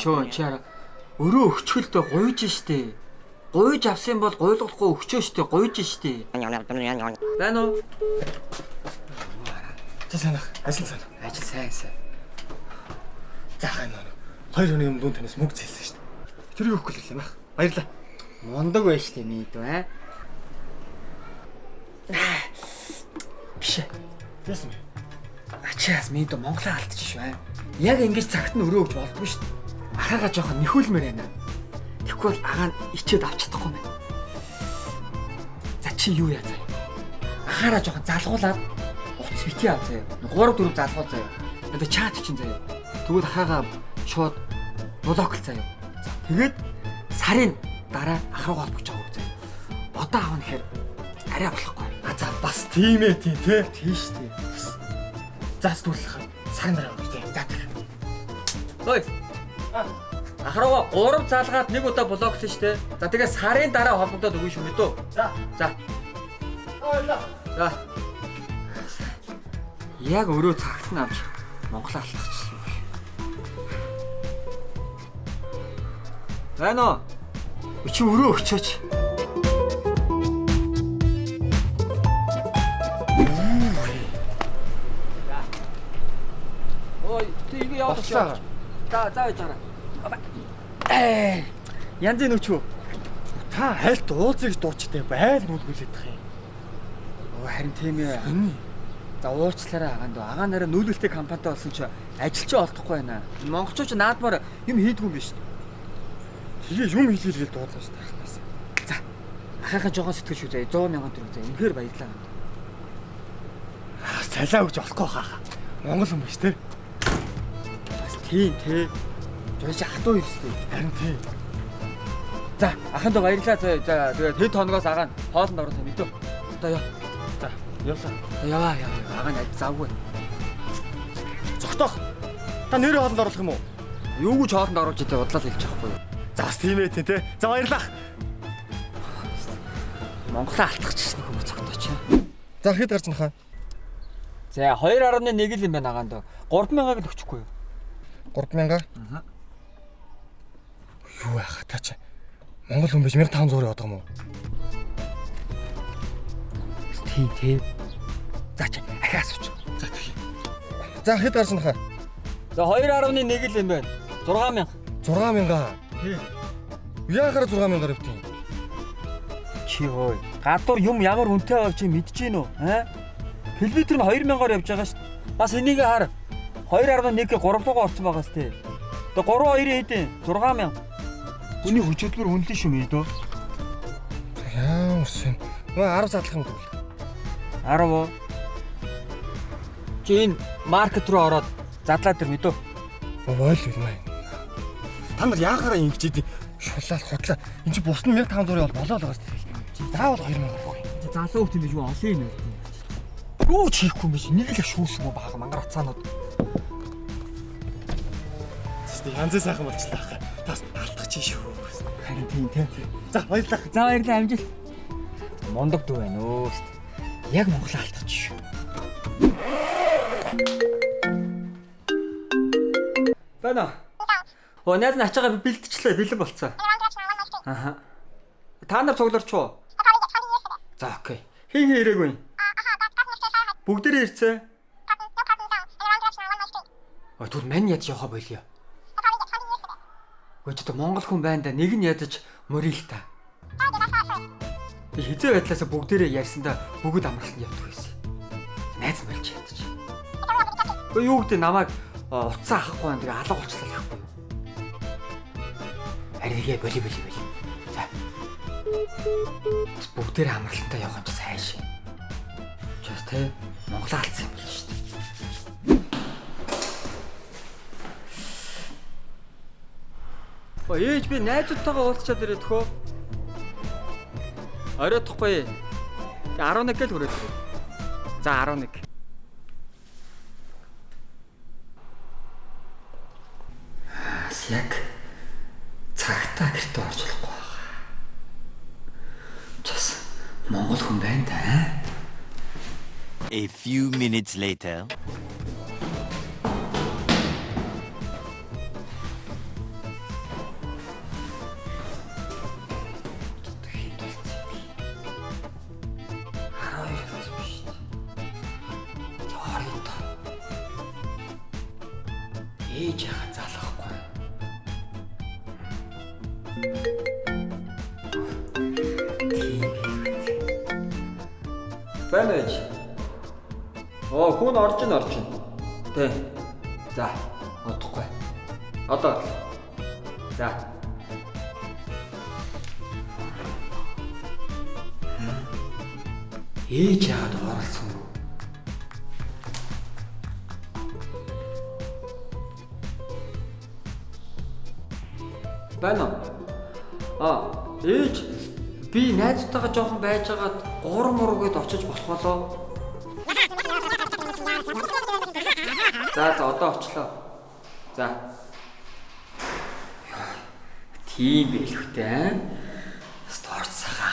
Шөө чара өрөө өчгөлдөө гуйж штэ. Гуйж авсан бол гуйлгахгүй өгчөө штэ, гуйж штэ. Байна уу? За санах, ажил сайн. Ажил сайн. За хаа нөө. 2 өдрийн өмнө танаас мөнгө зээлсэн шүү дээ. Тэрийг өгөхгүй л юм аа. Баярлаа. Мундаг байж штэ нийт үү? Биш. Яасан бэ? Ачаас минь до Монголоо алдчих шүү. Яг ингэж цагт нь өрөө өгч болдгоо шүү. Ахаага жоохон нэхүүлмээр байна. Тэгэхгүй бол агаа нь ичээд авч чадахгүй юм байна. За чи юу яа заа. Ахаараа жоохон залгуулаад утас битгий ав заа. 3 4 залгуул заа. Одоо чат чинь заа. Тэгвэл ахаагаа шууд блоклол заа. За тэгээд сарын дараа ах руу холбож байгаа үг заа. Одоо аав нэхэр арай болохгүй. За бас тийм ээ тий. Тийш тий. За зүрлэх. Сарын дараа үү тий. За тэг. Ой. Ахраа 3 залгаад 1 удаа блоклоо штэ. За тэгээ сарын дараа холбогдоод өгнө шүү мэдөө. За. Ойлоо. За. Яг өрөө цагт нь авч Монголоо алхачихсан. Байна уу? Чи өрөө өгчөөч. Ой, тийг яваад очоо. За байж байгаа. Янзын нүч үү? Та хайлт уузыг дуучтай байл нүлгүүлээд тах юм. Харин тийм ээ. За уучлаарай агаанд. Агаа нараа нүүлэлттэй компанитай болсон чи ажилч олдохгүй байна. Монголчууд ч наадмаар юм хийдгүй юм биш үү? Тэгээ юм хийлгээл дуудлаа шүү дээ. За. Ахаахан жоохон сэтгэл шүү заяа 100 мянган төгрөг заяа. Үнэхээр баярлалаа. Цалиа өгч болохгүй хаа. Монгол хүн биш те. Бас тийм те. Жойч ахтуу ирстэй. Харин тийм. За, ахандаа баярлалаа заяа. За, тэгээд хэд хоногоос агаа нь хоолнд орох юм мэдөө. Одоо яа. За, явлаа. Яваа. Агаа нь завгүй. Зогтоох. Та нэрээ хоолнд оруулах юм уу? Юу гэж хоолнд оруулж идэ бодлоо хэлж байхгүй юу? За, бас тийм ээ те. За баярлаа. Монголоо алтгахчихсан хүмүүс цогтооч. За хэд гарч нахаа? За 2.1 л юм байна агаанд. 3,000-аг л өгчихгүй юу? 3,000. Юу яхаа та чи. Монгол хүн биш 1500 яваад байгаа юм уу? Тийм. За чи ахаа асууч. За тэгье. За хэд гарч нахаа? За 2.1 л юм байна. 6,000. 6,000. Тий. Яахаар 6,000 явтыг? Чи хөөе. Гадуур юм ямар үнэтэй байгааг чи мэдэж гин үү? Километр нь 2,000-аар явж байгаа шүү. Бас энийг хар. 2.1-ийг 3-уугаар орсон байгаа сте. Тэгээ 3-2 хэдийн 6,000. Үний хүчтэй үнэлэн шүү мэдөө. Яа үсэн. Нөө 10 задлах юм дгүй. 10 уу? Чи энэ маркет руу ороод задлаад ир мэдөө. Бойл юм аа. Та нар яахаараа ингэж идэв? Шулаад хотлаа. Энд чи бусна 1500 бол болоо л байгаа сте. Чи заавал 2,000 авах. Чи залуу хөлт юм биш үү? Олон юм үү? Юу ч хийхгүй юм биш. Нэг л шүүсэн баг мангар хацаанууд. Тэстэй янзын сайхан болчихлаа хаа. Тас алдах чи шүү. Харин тийм. За баярлалаа. За баярлалаа амжилт. Мондог дүү байна өө. Яг Монголоо алдах чи шүү. Бана. Найз нь ачаага бэлтчихлээ. Бэлэн болцсон. Аха. Та нар цугларч уу? За окей. Хин ирээгүй. Бүгдээрээ ирцээ. Ой түр мань ядаж явах болио. Ой ч одоо монгол хүн байна да нэг нь ядаж мөрил та. Хизээ байдлаасаа бүгдээрээ ярьсандаа бүгд амралтанд явдаг байсан. Найз нь болж ядаж. Ой юу гэдэг намайг утсаа авахгүй байна. Тэгээ алга болчихлаа авахгүй юу. Аригээ боли. За. Бүгдээрээ амралтандаа явах юм чи сайн шин. Чаас тэ Монголоо алдсан юм байна шүү дээ. Ээж би найзуудтайгаа уулзчаад ирээд хөө. Оройтхгүй. 11 гэл хүрээд. За 11. Яг цагтаа гэртээ орж болохгүй байгаа. Чаас Монгол хүн байна та. A few minutes later. ээж яхаа залахгүй. Бэнэж. Хүн орж ин. Тэ. За, одохгүй. Одоо. За. Ээж яагаад оролцсон бэ? Байна. Ээж би найзтайгаа жоохон байжгаад 3 мургээд очиж болох болоо. За одоо очлоо. За. Тийм байлхтэй аа. Спорт саха